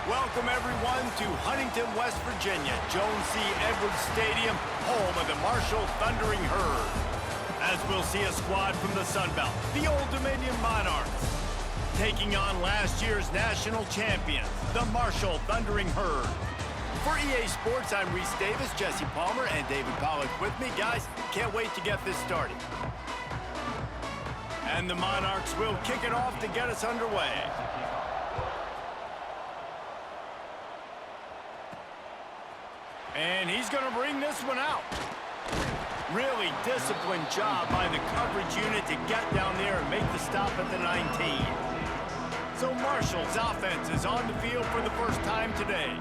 Welcome, everyone, to Huntington, West Virginia, Jones C. Edwards Stadium, home of the Marshall Thundering Herd. As we'll see a squad from the Sun Belt, the Old Dominion Monarchs, taking on last year's national champions, the Marshall Thundering Herd. For EA Sports, I'm Reese Davis, Jesse Palmer, and David Pollack with me. Guys, can't wait to get this started. And the Monarchs will kick it off to get us underway. And he's going to bring this one out. Really disciplined job by the coverage unit to get down there and make the stop at the 19. So Marshall's offense is on the field for the first time today.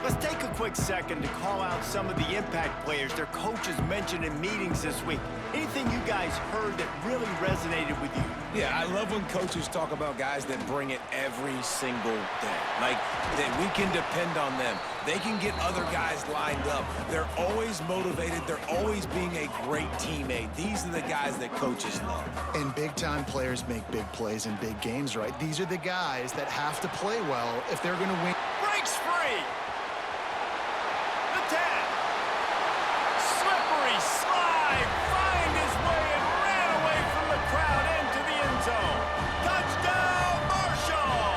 Let's take a quick second to call out some of the impact players their coaches mentioned in meetings this week. Anything you guys heard that really resonated with you? Yeah, I love when coaches talk about guys that bring it every single day. Like, that we can depend on them. They can get other guys lined up. They're always motivated. They're always being a great teammate. These are the guys that coaches love. And big-time players make big plays in big games, right? These are the guys that have to play well if they're going to win. Breaks free! The 10. Slippery slide! Find his way and ran away from the crowd into the end zone. Touchdown, Marshall!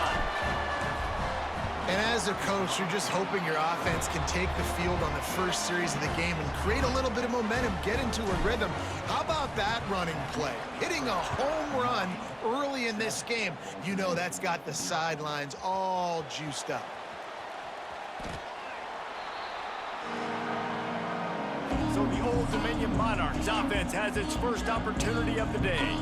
And as a coach, you're just hoping your offense can take the field on the first series of the game and create a little bit of momentum, get into a rhythm. How about that running play? Hitting a home run early in this game. You know that's got the sidelines all juiced up. So the Old Dominion Monarchs offense has its first opportunity of the day.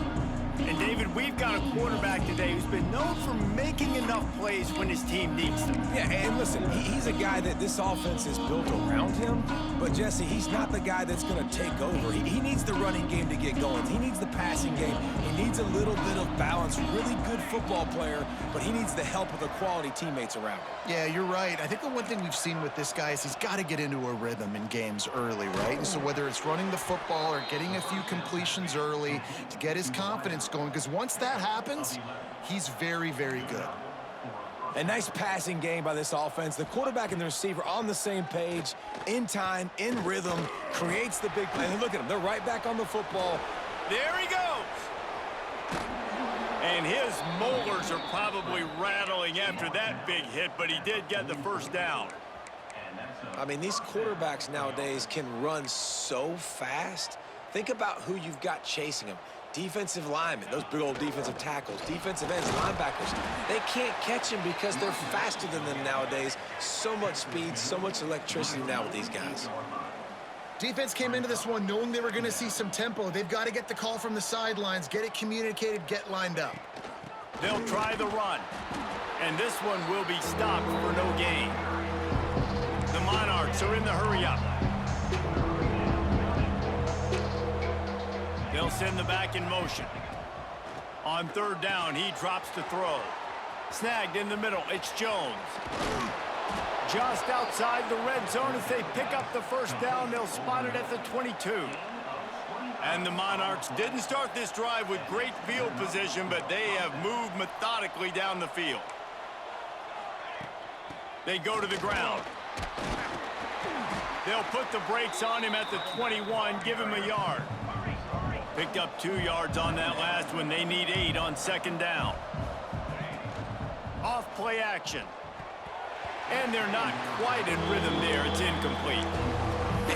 And David, we've got a quarterback today who's been known for making enough plays when his team needs them. Yeah, and listen, he's a guy that this offense is built around him. But, Jesse, he's not the guy that's going to take over. He needs the running game to get going. He needs the passing game. He needs a little bit of balance. Really good football player, but he needs the help of the quality teammates around him. Yeah, you're right. I think the one thing we've seen with this guy is he's got to get into a rhythm in games early, right? And so whether it's running the football or getting a few completions early to get his confidence going, because once that happens, he's very, very good. A nice passing game by this offense. The quarterback and the receiver on the same page, in time, in rhythm, creates the big play. And look at them. They're right back on the football. There he goes. And his molars are probably rattling after that big hit, but he did get the first down. I mean, these quarterbacks nowadays can run so fast. Think about who you've got chasing them. Defensive linemen, those big old defensive tackles, defensive ends, linebackers, they can't catch him because they're faster than them nowadays. So much speed, so much electricity now with these guys. Defense came into this one knowing they were going to see some tempo. They've got to get the call from the sidelines, get it communicated, get lined up. They'll try the run, and this one will be stopped for no gain. The Monarchs are in the hurry-up. They'll send the back in motion. On third down, he drops to throw. Snagged in the middle, it's Jones. Just outside the red zone as they pick up the first down. They'll spot it at the 22. And the Monarchs didn't start this drive with great field position, but they have moved methodically down the field. They go to the ground. They'll put the brakes on him at the 21, give him a yard. Picked up 2 yards on that last one. They need 8 on second down. Off play action. And they're not quite in rhythm there. It's incomplete.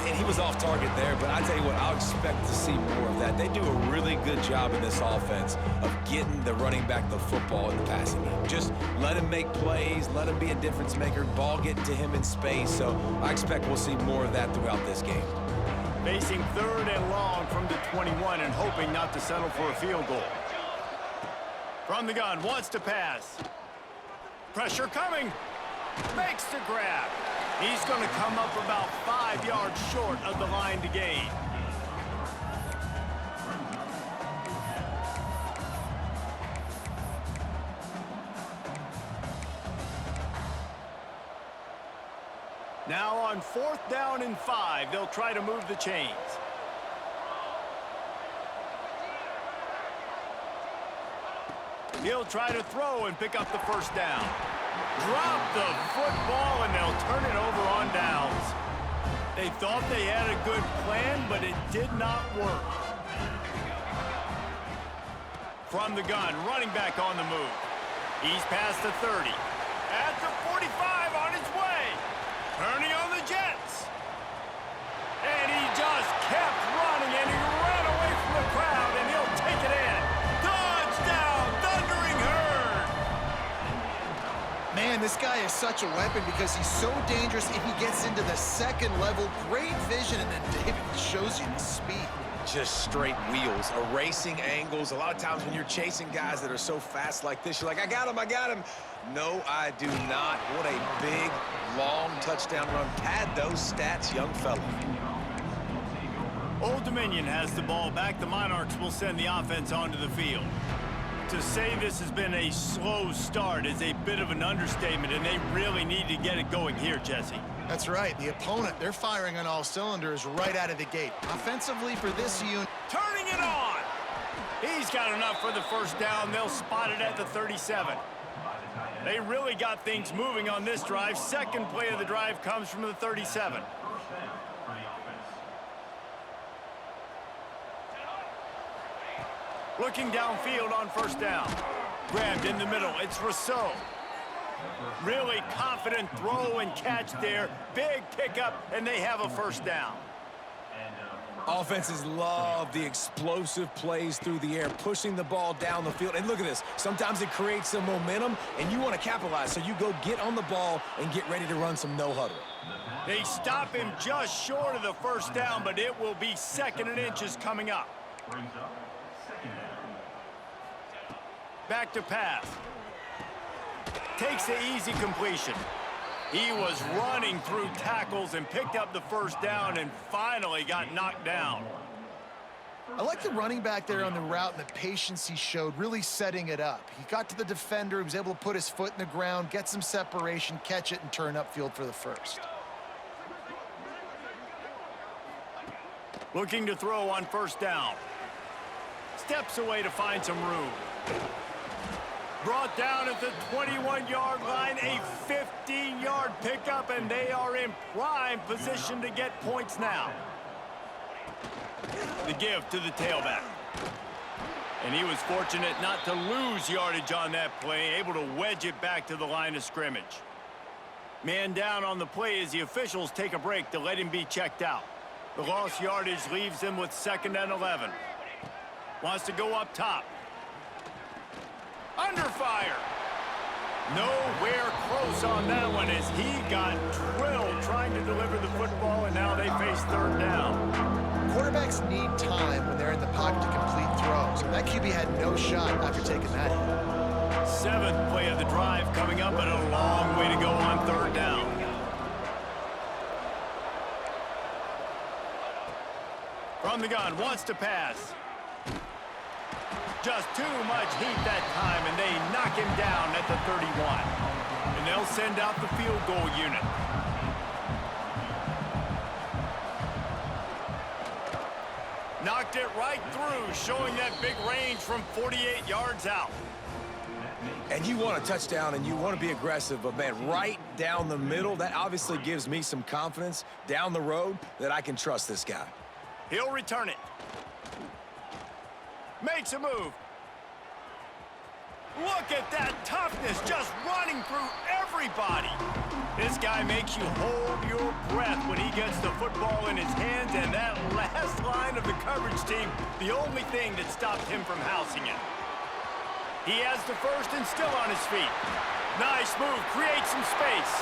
And he was off target there, but I tell you what, I'll expect to see more of that. They do a really good job in this offense of getting the running back the football in the passing game. Just let him make plays, let him be a difference maker, ball getting to him in space. So I expect we'll see more of that throughout this game. Facing third and long from the 21 and hoping not to settle for a field goal. From the gun, wants to pass. Pressure coming. Makes the grab. He's going to come up about 5 yards short of the line to gain. Now on fourth down and 5, they'll try to move the chains. He'll try to throw and pick up the first down. Drop the football, and they'll turn it over on downs. They thought they had a good plan, but it did not work. From the gun, running back on the move. He's past the 30. At the 45 on his way. Turning on the Jets. And he just kept running, and he ran away from the crowd, and he'll take it in. Touchdown, Thundering Herd! Man, this guy is such a weapon because he's so dangerous if he gets into the second level. Great vision, and then David shows you the speed. Just straight wheels, erasing angles. A lot of times when you're chasing guys that are so fast like this, you're like, I got him, I got him. No, I do not. What a big, long touchdown run. Pad those stats, young fella. Old Dominion has the ball back. The Monarchs will send the offense onto the field. To say this has been a slow start is a bit of an understatement, and they really need to get it going here, Jesse. That's right. The opponent, they're firing on all cylinders right out of the gate. Offensively for this unit. Turning it on. He's got enough for the first down. They'll spot it at the 37. They really got things moving on this drive. Second play of the drive comes from the 37. Looking downfield on first down. Grabbed in the middle. It's Rousseau. Really confident throw and catch there. Big pickup, and they have a first down. Offenses love the explosive plays through the air, pushing the ball down the field. And look at this. Sometimes it creates some momentum, and you want to capitalize. So you go get on the ball and get ready to run some no-huddle. They stop him just short of the first down, but it will be 2nd and inches coming up. Back to pass. Takes the easy completion. He was running through tackles and picked up the first down and finally got knocked down. I like the running back there on the route and the patience he showed, really setting it up. He got to the defender, he was able to put his foot in the ground, get some separation, catch it, and turn upfield for the first. Looking to throw on first down. Steps away to find some room. Brought down at the 21-yard line, a 15-yard pickup, and they are in prime position to get points now. The give to the tailback. And he was fortunate not to lose yardage on that play, able to wedge it back to the line of scrimmage. Man down on the play as the officials take a break to let him be checked out. The lost yardage leaves him with 2nd and 11. Wants to go up top. Under fire. Nowhere close on that one as he got drilled trying to deliver the football, and now they face 3rd down. Quarterbacks need time when they're in the pocket to complete throws. That QB had no shot after taking that hit. 7th play of the drive coming up, but a long way to go on 3rd down. From the gun, wants to pass. Just too much heat that time, and they knock him down at the 31. And they'll send out the field goal unit. Knocked it right through, showing that big range from 48 yards out. And you want a touchdown, and you want to be aggressive, but, man, right down the middle, that obviously gives me some confidence down the road that I can trust this guy. He'll return it. Makes a move. Look at that toughness, just running through everybody. This guy makes you hold your breath when he gets the football in his hands, and that last line of the coverage team, the only thing that stopped him from housing it. He has the first and still on his feet. Nice move, creates some space.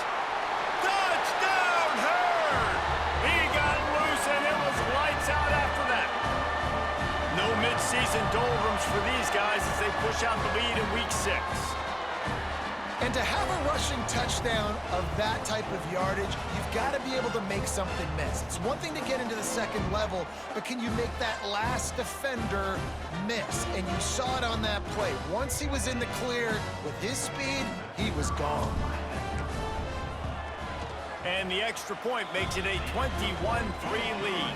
Touchdown, Herd! He got loose, and it was lights out after that. No mid-season doldrums for these guys as they push out the lead in Week 6. And to have a rushing touchdown of that type of yardage, you've got to be able to make something miss. It's one thing to get into the second level, but can you make that last defender miss? And you saw it on that play. Once he was in the clear with his speed, he was gone. And the extra point makes it a 21-3 lead.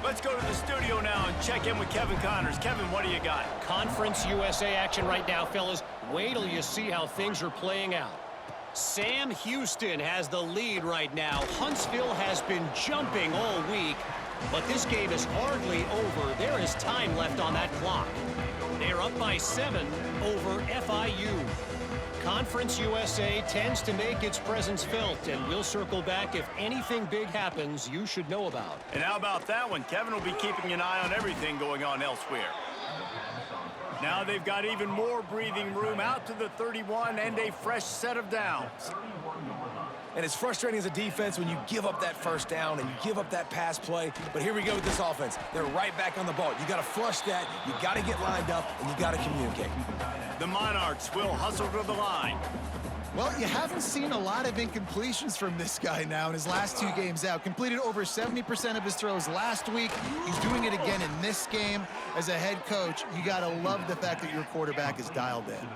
Let's go to the studio now and check in with Kevin Connors. Kevin, what do you got? Conference USA action right now, fellas. Wait till you see how things are playing out. Sam Houston has the lead right now. Huntsville has been jumping all week, but this game is hardly over. There is time left on that clock. They're up by 7 over FIU. Conference USA tends to make its presence felt, and we'll circle back if anything big happens you should know about. And how about that one? Kevin will be keeping an eye on everything going on elsewhere. Now they've got even more breathing room out to the 31 and a fresh set of downs. And it's frustrating as a defense when you give up that first down and you give up that pass play. But here we go with this offense. They're right back on the ball. You got to flush that. You got to get lined up, and you got to communicate. The Monarchs will hustle to the line. Well, you haven't seen a lot of incompletions from this guy now in his last 2 games out. Completed over 70% of his throws last week. He's doing it again in this game. As a head coach, you got to love the fact that your quarterback is dialed in.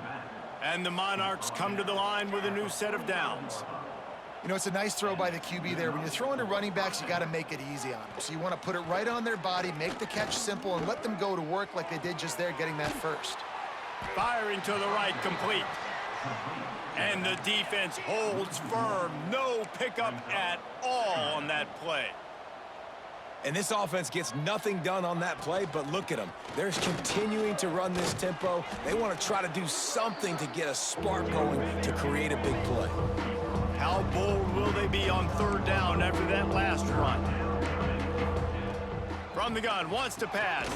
And the Monarchs come to the line with a new set of downs. You know, it's a nice throw by the QB there. When you're throwing to running backs, you got to make it easy on them. So you want to put it right on their body, make the catch simple, and let them go to work like they did just there, getting that first. Firing to the right, complete. And the defense holds firm. No pickup at all on that play. And this offense gets nothing done on that play, but look at them. They're continuing to run this tempo. They want to try to do something to get a spark going to create a big play. How bold will they be on 3rd down after that last run? From the gun, wants to pass.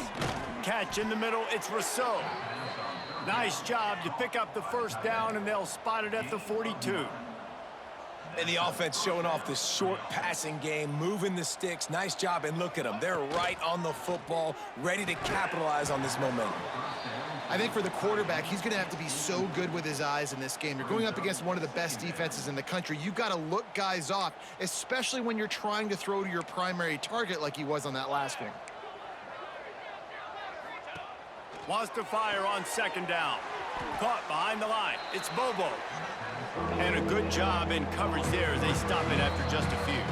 Catch in the middle, it's Rousseau. Nice job to pick up the 1st down, and they'll spot it at the 42. And the offense showing off this short passing game, moving the sticks. Nice job, and look at them. They're right on the football, ready to capitalize on this momentum. I think for the quarterback, he's going to have to be so good with his eyes in this game. You're going up against one of the best defenses in the country. You've got to look guys off, especially when you're trying to throw to your primary target like he was on that last one. Wants to fire on 2nd down. Caught behind the line. It's Bobo. And a good job in coverage there as they stop it after just a few.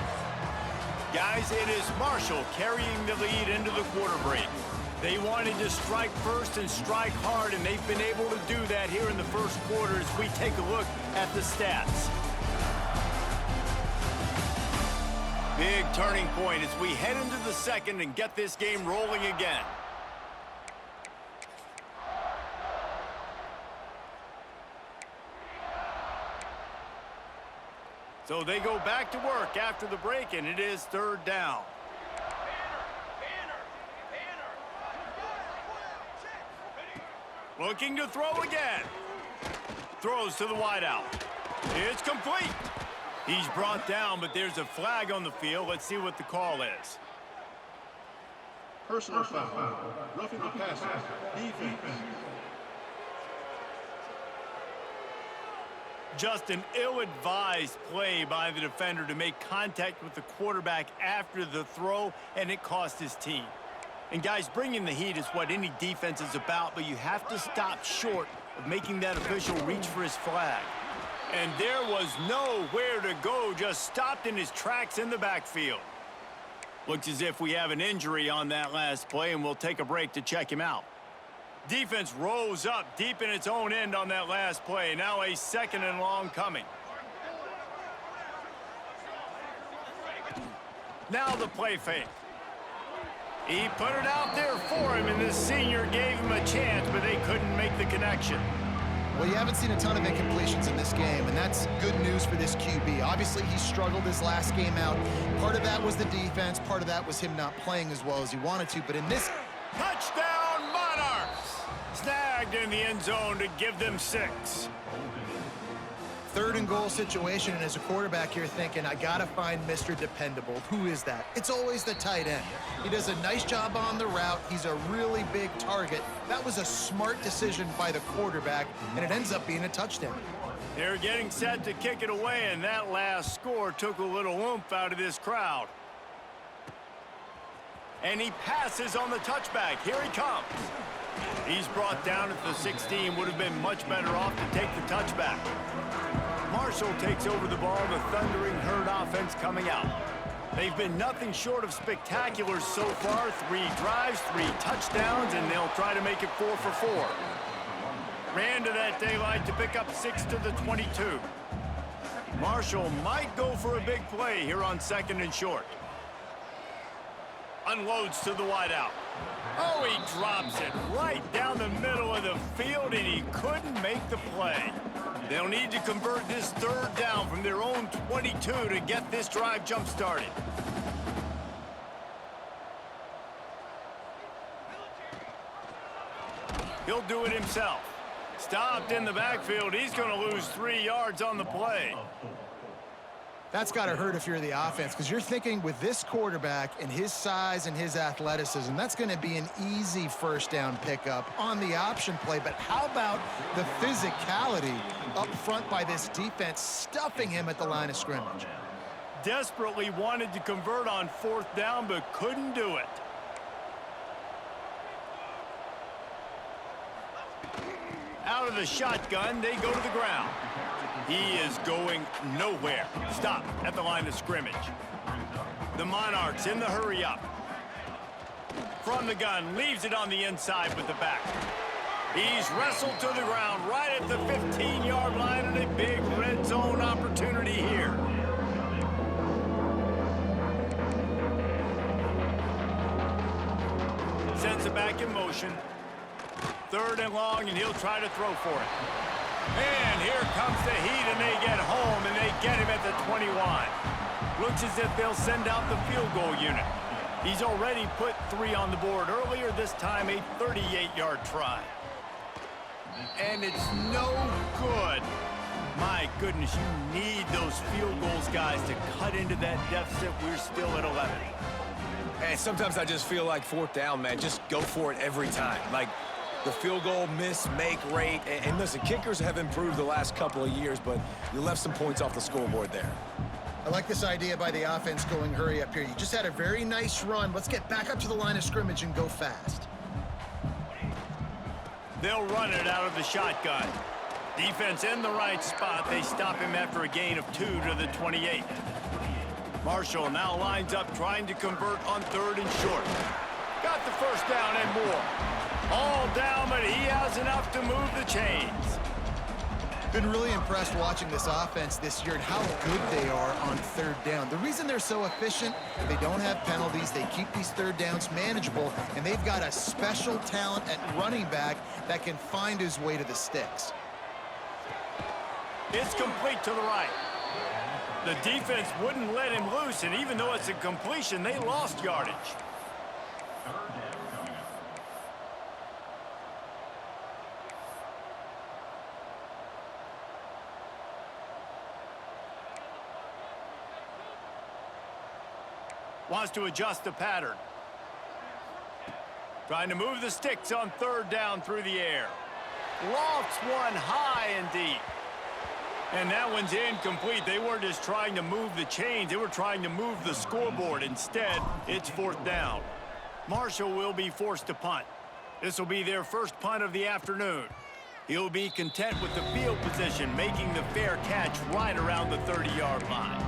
Guys, it is Marshall carrying the lead into the quarter break. They wanted to strike first and strike hard, and they've been able to do that here in the 1st quarter as we take a look at the stats. Big turning point as we head into the 2nd and get this game rolling again. So they go back to work after the break, and it is 3rd down. Looking to throw again. Throws to the wideout. It's complete. He's brought down, but there's a flag on the field. Let's see what the call is. Personal foul. Roughing the passer. Defense. Just an ill-advised play by the defender to make contact with the quarterback after the throw, and it cost his team. And guys, bringing the heat is what any defense is about, but you have to stop short of making that official reach for his flag. And there was nowhere to go, just stopped in his tracks in the backfield. Looks as if we have an injury on that last play, and we'll take a break to check him out. Defense rose up deep in its own end on that last play. Now a 2nd and long coming. Now the play fake. He put it out there for him, and this senior gave him a chance, but they couldn't make the connection. Well, you haven't seen a ton of incompletions in this game, and that's good news for this QB. Obviously, he struggled his last game out. Part of that was the defense. Part of that was him not playing as well as he wanted to. But in this... Touchdown, Monarchs! Snagged in the end zone to give them 6. 3rd and goal situation, and as a quarterback, you're thinking, I got to find Mr. Dependable. Who is that? It's always the tight end. He does a nice job on the route. He's a really big target. That was a smart decision by the quarterback, and it ends up being a touchdown. They're getting set to kick it away, and that last score took a little oomph out of this crowd. And he passes on the touchback. Here he comes. He's brought down at the 16. Would have been much better off to take the touchback. Marshall takes over the ball. The Thundering Herd offense coming out. They've been nothing short of spectacular so far. 3 drives, 3 touchdowns, and they'll try to make it 4 for 4. Ran to that daylight to pick up 6 to the 22. Marshall might go for a big play here on 2nd and short. Unloads to the wideout. Oh, he drops it right down the middle of the field, and he couldn't make the play. They'll need to convert this 3rd down from their own 22 to get this drive jump-started. He'll do it himself. Stopped in the backfield. He's going to lose 3 yards on the play. That's got to hurt if you're the offense, because you're thinking with this quarterback and his size and his athleticism, that's going to be an easy 1st down pickup on the option play. But how about the physicality up front by this defense, stuffing him at the line of scrimmage? Desperately wanted to convert on 4th down, but couldn't do it. Out of the shotgun, they go to the ground. He is going nowhere. Stop at the line of scrimmage. The Monarchs in the hurry up. From the gun, leaves it on the inside with the back. He's wrestled to the ground right at the 15-yard line, and a big red zone opportunity here. Sends it back in motion. 3rd and long, and he'll try to throw for it. And here comes the heat, and they get home, and they get him at the 21. Looks as if they'll send out the field goal unit. He's already put 3 on the board earlier, this time a 38-yard try. And it's no good. My goodness, you need those field goals, guys, to cut into that deficit. We're still at 11. And sometimes I just feel like 4th down, man, just go for it every time. Like, the field goal miss-make rate. And listen, kickers have improved the last couple of years, but you left some points off the scoreboard there. I like this idea by the offense going hurry up here. You just had a very nice run. Let's get back up to the line of scrimmage and go fast. They'll run it out of the shotgun. Defense in the right spot. They stop him after a gain of 2 to the 28. Marshall now lines up trying to convert on 3rd and short. Got the 1st down and more. All down, but he has enough to move the chains. Been really impressed watching this offense this year and how good they are on 3rd down. The reason they're so efficient, they don't have penalties, they keep these 3rd downs manageable, and they've got a special talent at running back that can find his way to the sticks. It's complete to the right. The defense wouldn't let him loose, and even though it's a completion, they lost yardage. Wants to adjust the pattern. Trying to move the sticks on 3rd down through the air. Lofts one high and deep. And that one's incomplete. They weren't just trying to move the chains. They were trying to move the scoreboard. Instead, it's 4th down. Marshall will be forced to punt. This will be their first punt of the afternoon. He'll be content with the field position, making the fair catch right around the 30-yard line.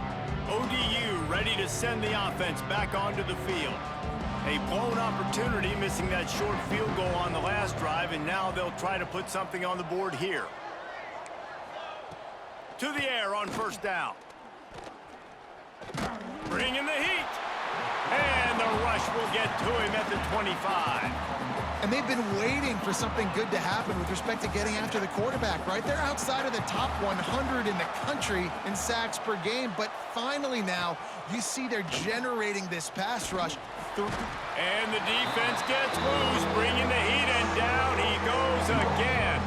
ODU ready to send the offense back onto the field. A blown opportunity, missing that short field goal on the last drive, and now they'll try to put something on the board here. To the air on 1st down. Bringing the heat. And the rush will get to him at the 25. And they've been waiting for something good to happen with respect to getting after the quarterback, right? They're outside of the top 100 in the country in sacks per game, but finally now you see they're generating this pass rush. And the defense gets loose, bringing the heat, and down he goes again.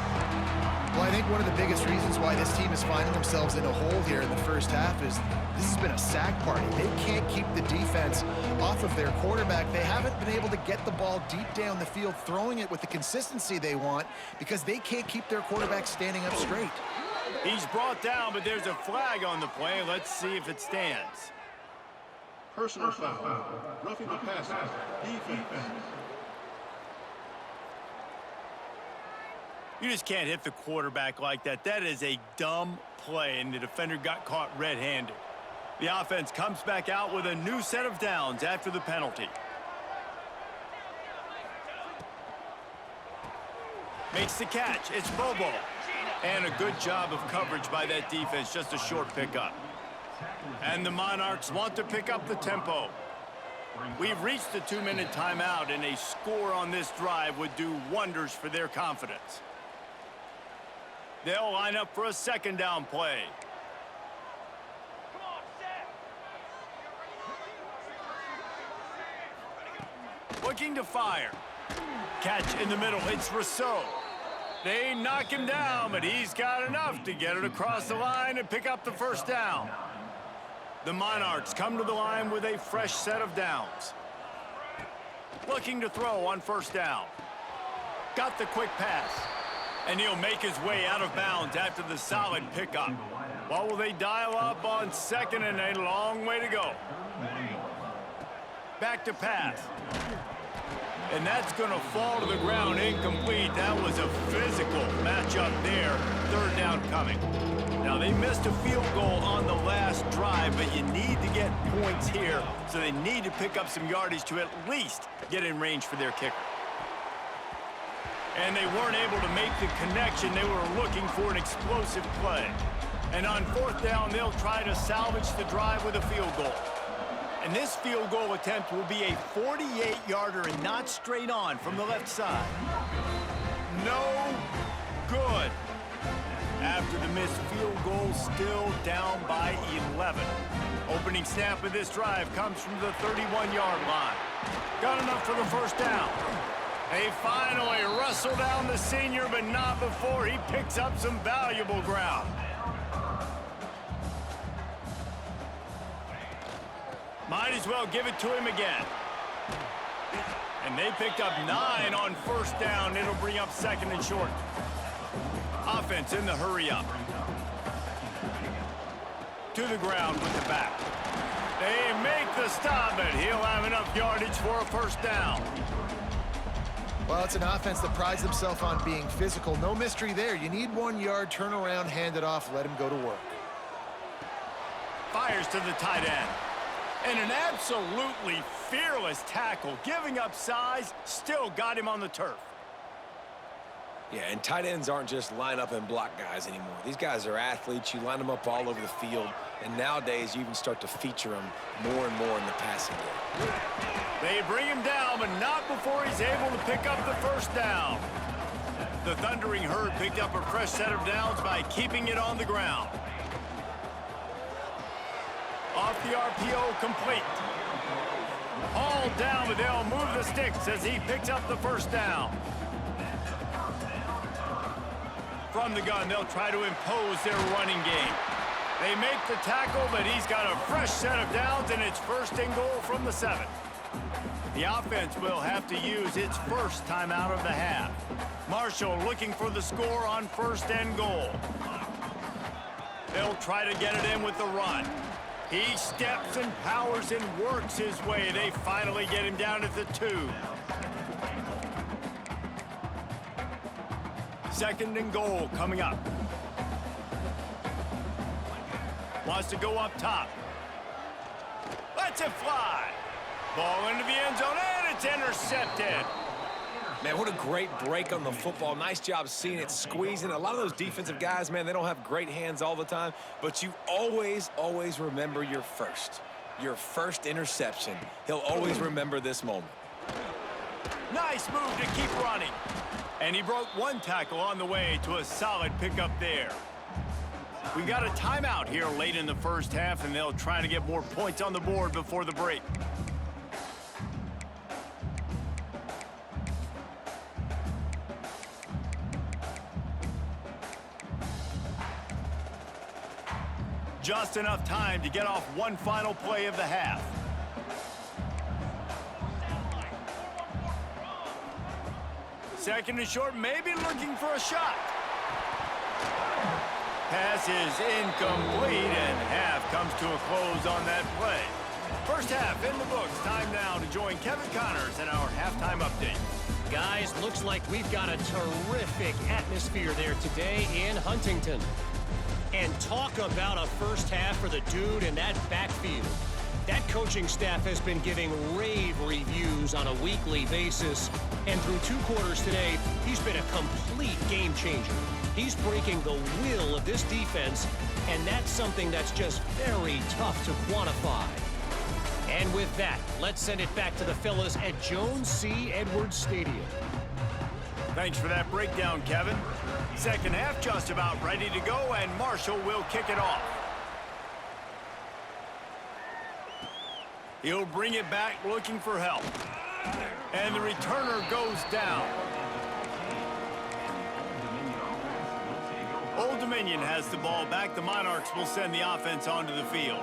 Well, I think one of the biggest reasons why this team is finding themselves in a hole here in the first half is this has been a sack party. They can't keep the defense off of their quarterback. They haven't been able to get the ball deep down the field, throwing it with the consistency they want because they can't keep their quarterback standing up straight. He's brought down, but there's a flag on the play. Let's see if it stands. Personal foul. Roughing the passer. Defense. You just can't hit the quarterback like that. That is a dumb play, and the defender got caught red-handed. The offense comes back out with a new set of downs after the penalty. Makes the catch. It's Bobo. And a good job of coverage by that defense. Just a short pickup. And the Monarchs want to pick up the tempo. We've reached the 2-minute timeout, and a score on this drive would do wonders for their confidence. They'll line up for a second down play. Looking to fire. Catch in the middle. It's Rousseau. They knock him down, but he's got enough to get it across the line and pick up the first down. The Monarchs come to the line with a fresh set of downs. Looking to throw on first down. Got the quick pass. And he'll make his way out of bounds after the solid pickup. Well, will they dial up on second, and a long way to go. Back to pass. And that's going to fall to the ground incomplete. That was a physical matchup there. Third down coming. Now, they missed a field goal on the last drive, but you need to get points here, so they need to pick up some yardage to at least get in range for their kicker. And they weren't able to make the connection. They were looking for an explosive play. And on fourth down, they'll try to salvage the drive with a field goal. And this field goal attempt will be a 48-yarder and not straight on from the left side. No good. After the missed field goal, still down by 11. Opening snap of this drive comes from the 31-yard line. Got enough for the first down. They finally wrestle down the senior, but not before he picks up some valuable ground. Might as well give it to him again. And they picked up 9 on first down. It'll bring up second and short. Offense in the hurry up. To the ground with the back. They make the stop, but he'll have enough yardage for a first down. Well, it's an offense that prides themselves on being physical. No mystery there. You need 1 yard, turn around, hand it off, let him go to work. Fires to the tight end. And an absolutely fearless tackle. Giving up size, still got him on the turf. Yeah, and tight ends aren't just line up and block guys anymore. These guys are athletes. You line them up all over the field. And nowadays, you even start to feature them more and more in the passing game. They bring him down, but not before he's able to pick up the first down. The Thundering Herd picked up a fresh set of downs by keeping it on the ground. Off the RPO, complete. All down, but they'll move the sticks as he picks up the first down. From the gun, they'll try to impose their running game. They make the tackle, but he's got a fresh set of downs, and it's first and goal from the 7. The offense will have to use its first timeout of the half. Marshall looking for the score on first and goal. They'll try to get it in with the run. He steps and powers and works his way. They finally get him down at the 2. Second and goal coming up. Wants to go up top. Lets it fly. Ball into the end zone, and it's intercepted. Man, what a great break on the football. Nice job seeing it squeezing. A lot of those defensive guys, man, they don't have great hands all the time, but you always, always remember your first interception. He'll always remember this moment. Nice move to keep running. And he broke 1 tackle on the way to a solid pickup there. We got a timeout here late in the first half, and they'll try to get more points on the board before the break. Just enough time to get off one final play of the half. Second and short, maybe looking for a shot. Pass is incomplete, and half comes to a close on that play. First half in the books. Time now to join Kevin Connors in our halftime update. Guys, looks like we've got a terrific atmosphere there today in Huntington. And talk about a first half for the dude in that backfield. That coaching staff has been giving rave reviews on a weekly basis. And through 2 quarters today, he's been a complete game changer. He's breaking the will of this defense, and that's something that's just very tough to quantify. And with that, let's send it back to the fellas at Jones C. Edwards Stadium. Thanks for that breakdown, Kevin. Second half just about ready to go, and Marshall will kick it off. He'll bring it back looking for help. And the returner goes down. Old Dominion has the ball back. The Monarchs will send the offense onto the field.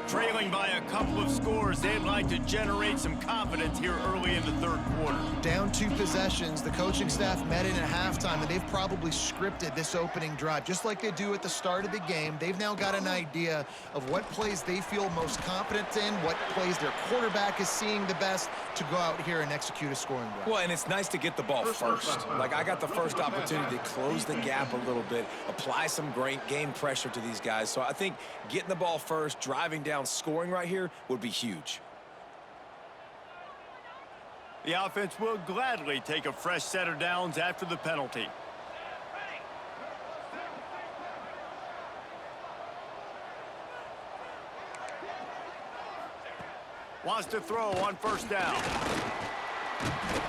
Trailing by a couple of scores, they'd like to generate some confidence here early in the 3rd quarter. Down 2 possessions, the coaching staff met in at halftime, and they've probably scripted this opening drive. Just like they do at the start of the game, they've now got an idea of what plays they feel most confident in, what plays their quarterback is seeing the best to go out here and execute a scoring drive. Well, and it's nice to get the ball first. Like, I got the first opportunity to close the gap a little bit, apply some great game pressure to these guys. So I think getting the ball first, driving down, scoring right here would be huge. The offense will gladly take a fresh set of downs after the penalty. Wants to throw on first down.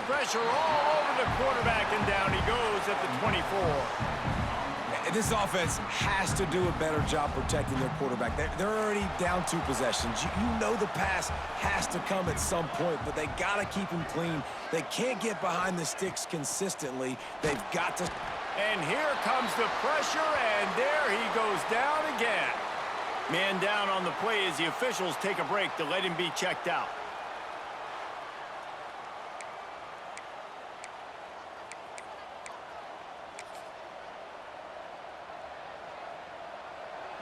Pressure all over the quarterback, and down he goes at the 24. This offense has to do a better job protecting their quarterback. They're already down 2 possessions. You know the pass has to come at some point, but they got to keep him clean. They can't get behind the sticks consistently. They've got to. And here comes the pressure, and there he goes down again. Man down on the play as the officials take a break to let him be checked out.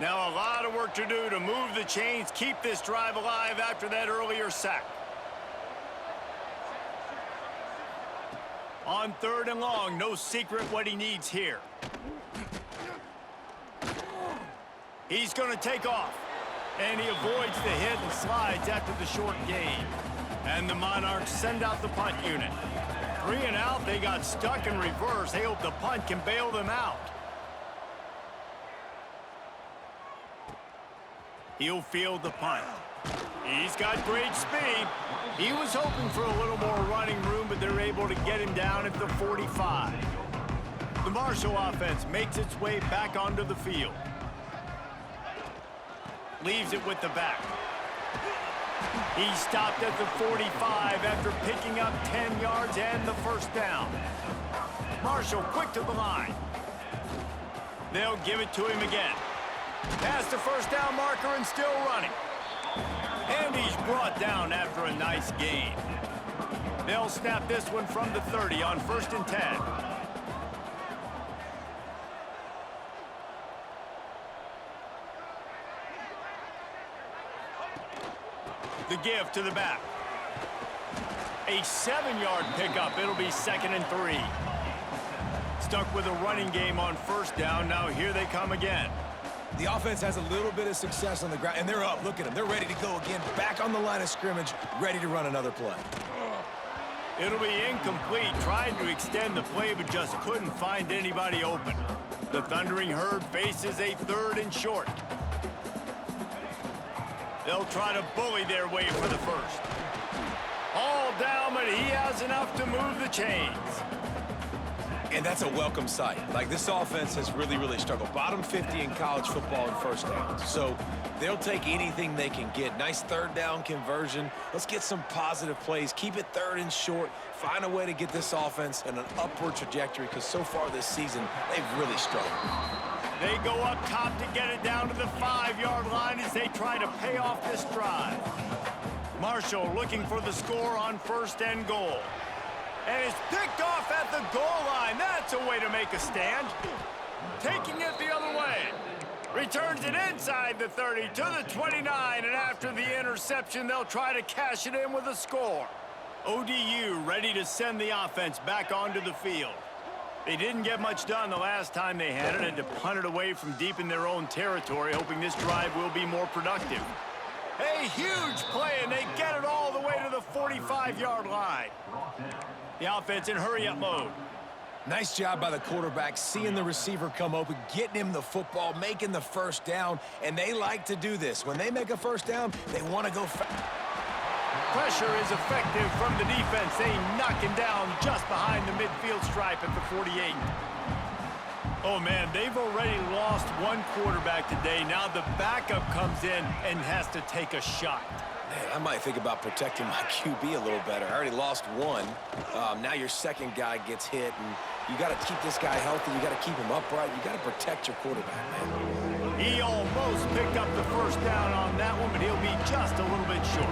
Now a lot of work to do to move the chains, keep this drive alive after that earlier sack. On 3rd and long, no secret what he needs here. He's going to take off, and he avoids the hit and slides after the short gain. And the Monarchs send out the punt unit. 3 and out, they got stuck in reverse. They hope the punt can bail them out. He'll field the punt. He's got great speed. He was hoping for a little more running room, but they're able to get him down at the 45. The Marshall offense makes its way back onto the field. Leaves it with the back. He stopped at the 45 after picking up 10 yards and the first down. Marshall quick to the line. They'll give it to him again. Past the first down marker and still running. And he's brought down after a nice gain. They'll snap this one from the 30 on 1st and 10. The give to the back. A 7-yard pickup. It'll be 2nd and 3. Stuck with a running game on first down. Now here they come again. The offense has a little bit of success on the ground, and they're up. Look at them. They're ready to go again. Back on the line of scrimmage, ready to run another play. It'll be incomplete. Tried to extend the play, but just couldn't find anybody open. The Thundering Herd faces a 3rd and short. They'll try to bully their way for the first. All down, but he has enough to move the chains. And that's a welcome sight. Like, this offense has really, really struggled. Bottom 50 in college football in first downs. So they'll take anything they can get. Nice 3rd down conversion. Let's get some positive plays. Keep it 3rd and short. Find a way to get this offense in an upward trajectory, because so far this season, they've really struggled. They go up top to get it down to the 5-yard line as they try to pay off this drive. Marshall looking for the score on 1st and goal. And it's picked off at the goal line. That's a way to make a stand. Taking it the other way. Returns it inside the 30 to the 29. And after the interception, they'll try to cash it in with a score. ODU ready to send the offense back onto the field. They didn't get much done the last time they had it and to punt it away from deep in their own territory, hoping this drive will be more productive. A huge play, and they get it all the way to the 45-yard line. The offense in hurry-up mode. Nice job by the quarterback, seeing the receiver come open, getting him the football, making the first down, and they like to do this. When they make a first down, they want to go fast. Pressure is effective from the defense. They knock him down just behind the midfield stripe at the 48. Oh, man, they've already lost one quarterback today. Now the backup comes in and has to take a shot. Man, I might think about protecting my QB a little better. I already lost one. Now your second guy gets hit, and you got to keep this guy healthy. You got to keep him upright. You got to protect your quarterback, man. He almost picked up the first down on that one, but he'll be just a little bit short.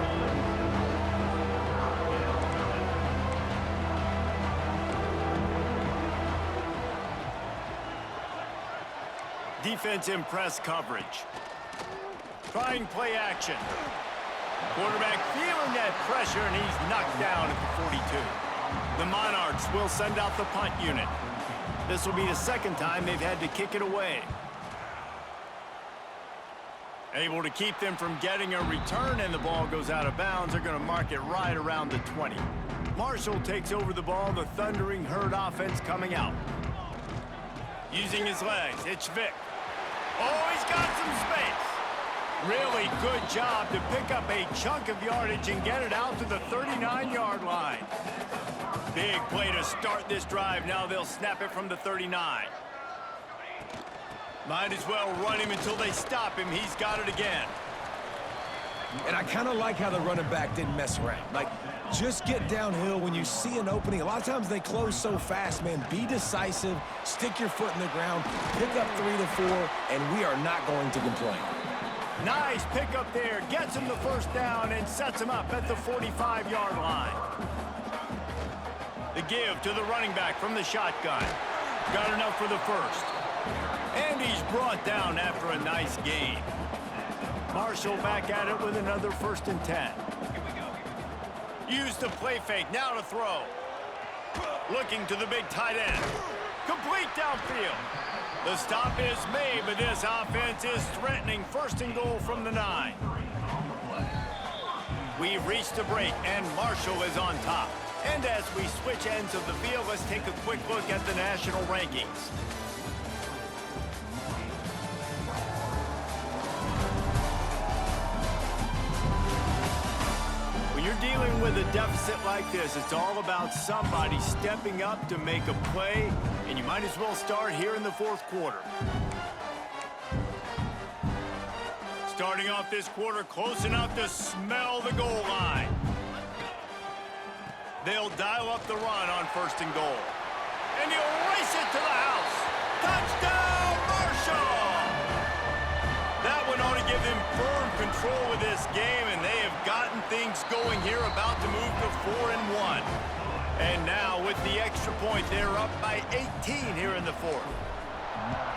Defense in press coverage. Trying play action. Quarterback feeling that pressure, and he's knocked down at the 42. The Monarchs will send out the punt unit. This will be the second time they've had to kick it away. Able to keep them from getting a return, and the ball goes out of bounds. They're going to mark it right around the 20. Marshall takes over the ball. The Thundering Herd offense coming out. Using his legs, it's Vic. Oh, he's got some space. Really good job to pick up a chunk of yardage and get it out to the 39-yard line. Big play to start this drive. Now they'll snap it from the 39. Might as well run him until they stop him. He's got it again. And I kind of like how the running back didn't mess around. Like, just get downhill when you see an opening. A lot of times they close so fast, man. Be decisive, stick your foot in the ground, pick up 3 to 4, and we are not going to complain. Nice pickup there. Gets him the first down and sets him up at the 45-yard line. The give to the running back from the shotgun. Got enough for the first. And he's brought down after a nice gain. Marshall back at it with another 1st and 10. Use the play fake, now to throw. Looking to the big tight end. Complete downfield. The stop is made, but this offense is threatening 1st and goal from the 9. We've reached the break, and Marshall is on top. And as we switch ends of the field, let's take a quick look at the national rankings. When you're dealing with a deficit like this, it's all about somebody stepping up to make a play, and you might as well start here in the 4th quarter. Starting off this quarter close enough to smell the goal line. They'll dial up the run on 1st and goal. And he'll race it to the house. Touchdown, Marshall! That one ought to give them firm control of this game, and they have gotten things going here, about to move to 4-1. And now with the extra point, they're up by 18 here in the 4th.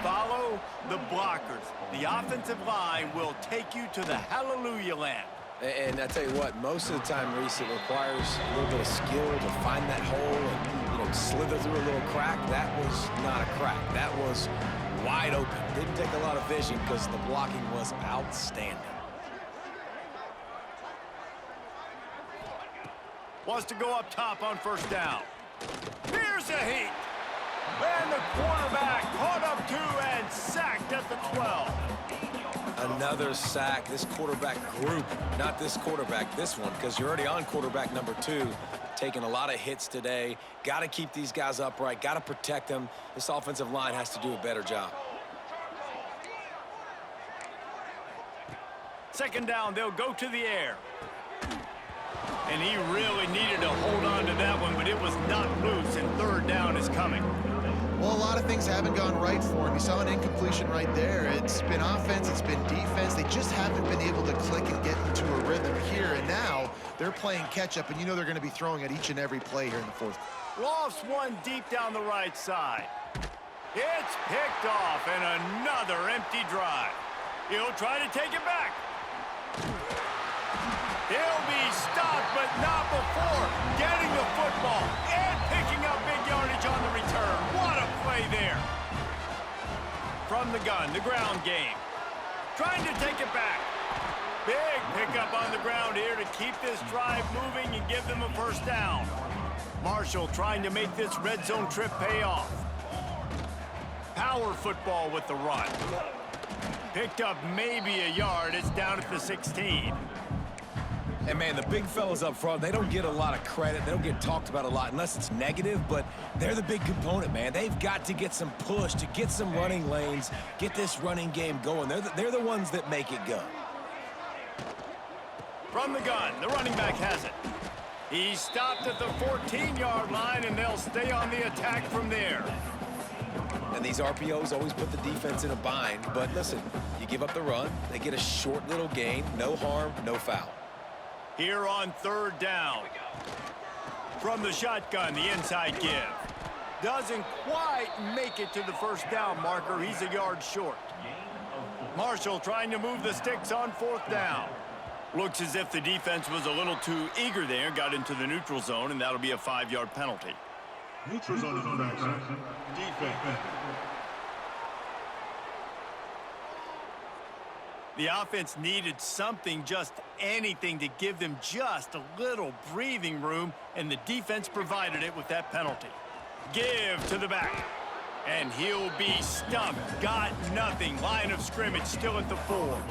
Follow the blockers. The offensive line will take you to the hallelujah land. And I tell you what, most of the time, Reese, it requires a little bit of skill to find that hole and, slither through a little crack. That was not a crack. That was wide open. Didn't take a lot of vision because the blocking was outstanding. Wants to go up top on 1st down. Here's a heat. And the quarterback caught up 2 and sacked at the 12. Another sack. This quarterback group, not this quarterback, this one, because you're already on quarterback number 2, taking a lot of hits today. Got to keep these guys upright, got to protect them. This offensive line has to do a better job. 2nd down, they'll go to the air. And he really needed to hold on to that one, but it was not loose, and 3rd down is coming. Well, a lot of things haven't gone right for him. You saw an incompletion right there. It's been offense, it's been defense. They just haven't been able to click and get into a rhythm here. And now they're playing catch-up, and they're going to be throwing at each and every play here in the 4th. Lofts one deep down the right side. It's picked off, and another empty drive. He'll try to take it back. He'll be stopped, but not before getting the football and picking up big yardage on the return. What a play there. From the gun, the ground game. Trying to take it back. Big pickup on the ground here to keep this drive moving and give them a first down. Marshall trying to make this red zone trip pay off. Power football with the run. Picked up maybe a yard. It's down at the 16. And, man, the big fellas up front, they don't get a lot of credit. They don't get talked about a lot unless it's negative, but they're the big component, man. They've got to get some push, to get some running lanes, get this running game going. They're the ones that make it go. From the gun, the running back has it. He stopped at the 14-yard line, and they'll stay on the attack from there. And these RPOs always put the defense in a bind. But listen, you give up the run, they get a short little gain, no harm, no foul. Here on third down. From the shotgun, the inside give. Doesn't quite make it to the first down marker. He's a yard short. Marshall trying to move the sticks on fourth down. Looks as if the defense was a little too eager there, got into the neutral zone, and that'll be a 5-yard penalty. Neutral zone infraction. Defense. The offense needed something, just anything, to give them just a little breathing room, and the defense provided it with that penalty. Give to the back. And he'll be stuffed. Got nothing. Line of scrimmage still at the 4.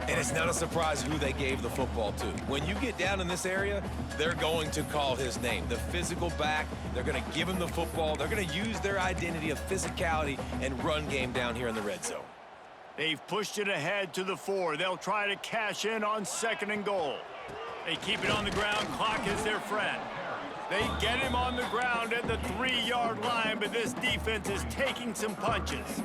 And it's not a surprise who they gave the football to. When you get down in this area, they're going to call his name. The physical back, they're going to give him the football. They're going to use their identity of physicality and run game down here in the red zone. They've pushed it ahead to the 4. They'll try to cash in on 2nd and goal. They keep it on the ground. Clock is their friend. They get him on the ground at the 3-yard line, but this defense is taking some punches.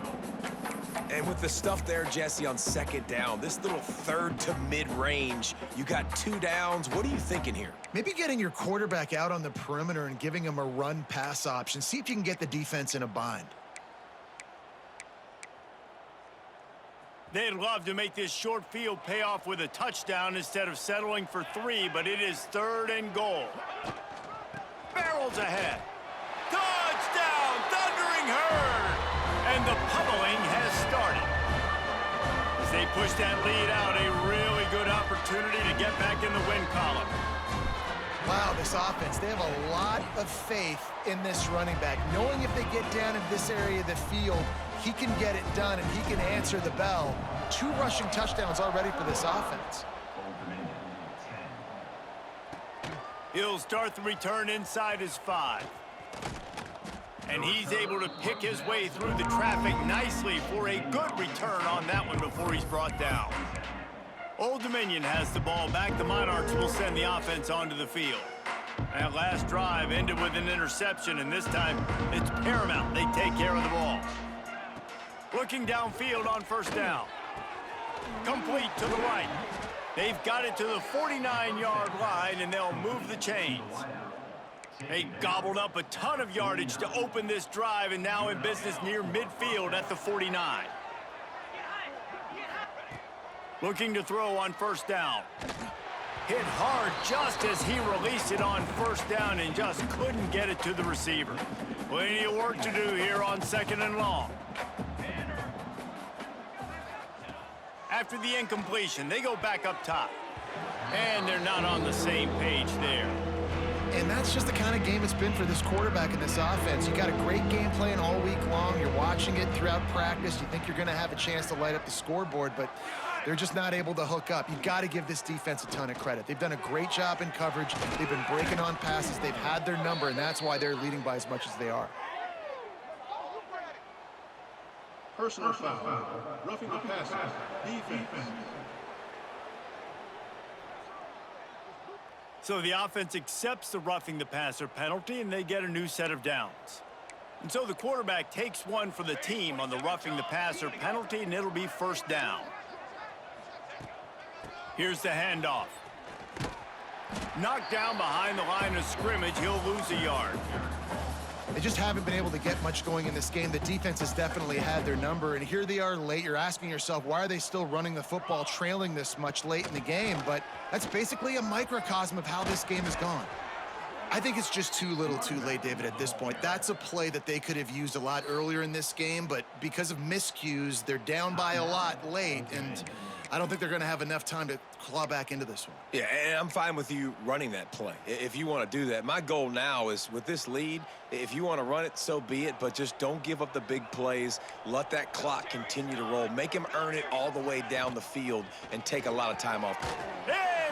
And with the stuff there, Jesse, on 2nd down, this little 3rd to mid-range, you got 2 downs. What are you thinking here? Maybe getting your quarterback out on the perimeter and giving him a run-pass option. See if you can get the defense in a bind. They'd love to make this short field pay off with a touchdown instead of settling for 3, but it is 3rd and goal. Barrels ahead. Touchdown, Thundering Herd! And the pummeling has started. As they push that lead out, a really good opportunity to get back in the win column. Wow, this offense, they have a lot of faith in this running back. Knowing if they get down in this area of the field, he can get it done and he can answer the bell. 2 rushing touchdowns already for this offense. He'll start the return inside his 5. And he's able to pick his way through the traffic nicely for a good return on that one before he's brought down. Old Dominion has the ball back. The Monarchs will send the offense onto the field. That last drive ended with an interception, and this time it's paramount they take care of the ball. Looking downfield on 1st down. Complete to the right. They've got it to the 49-yard line, and they'll move the chains. They gobbled up a ton of yardage to open this drive, and now in business near midfield at the 49. Looking to throw on 1st down. Hit hard just as he released it on 1st down and just couldn't get it to the receiver. Plenty of work to do here on 2nd and long. After the incompletion, they go back up top. And they're not on the same page there. And that's just the kind of game it's been for this quarterback in this offense. You got a great game plan all week long. You're watching it throughout practice. You think you're going to have a chance to light up the scoreboard, but they're just not able to hook up. You've got to give this defense a ton of credit. They've done a great job in coverage. They've been breaking on passes. They've had their number, and that's why they're leading by as much as they are. Personal foul. Roughing the passer. Defense. So the offense accepts the roughing the passer penalty, and they get a new set of downs. And so the quarterback takes one for the team on the roughing the passer penalty, and it'll be 1st down. Here's the handoff. Knocked down behind the line of scrimmage, he'll lose a yard. They just haven't been able to get much going in this game. The defense has definitely had their number, and here they are late. You're asking yourself, why are they still running the football, trailing this much late in the game? But that's basically a microcosm of how this game has gone. I think it's just too little too late, David, at this point. That's a play that they could have used a lot earlier in this game, but because of miscues, they're down by a lot late, and I don't think they're going to have enough time to claw back into this one. Yeah, and I'm fine with you running that play if you want to do that. My goal now is with this lead, if you want to run it, so be it, but just don't give up the big plays. Let that clock continue to roll. Make him earn it all the way down the field and take a lot of time off.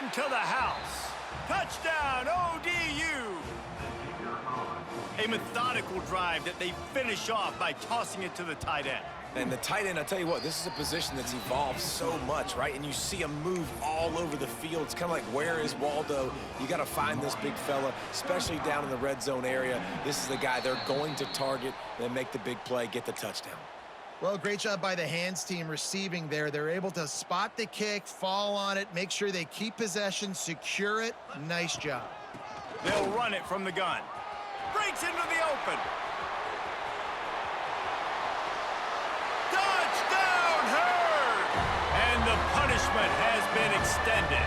Into the house. Touchdown, ODU. A methodical drive that they finish off by tossing it to the tight end. And the tight end, I tell you what, this is a position that's evolved so much, right? And you see him move all over the field. It's kind of like, where is Waldo? You got to find this big fella, especially down in the red zone area. This is the guy they're going to target, then make the big play, get the touchdown. Well, great job by the hands team receiving there. They're able to spot the kick, fall on it, make sure they keep possession, secure it. Nice job. They'll run it from the gun. Breaks into the open. Touchdown, Herd! And the punishment has been extended.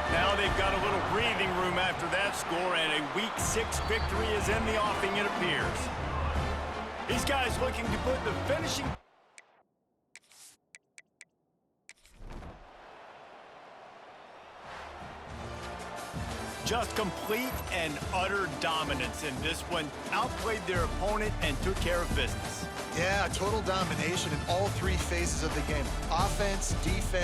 Now they've got a little breathing room after that score, and a Week 6 victory is in the offing, it appears. These guys looking to put the finishing... Just complete and utter dominance in this one. Outplayed their opponent and took care of business. Yeah, total domination in all three phases of the game. Offense, defense,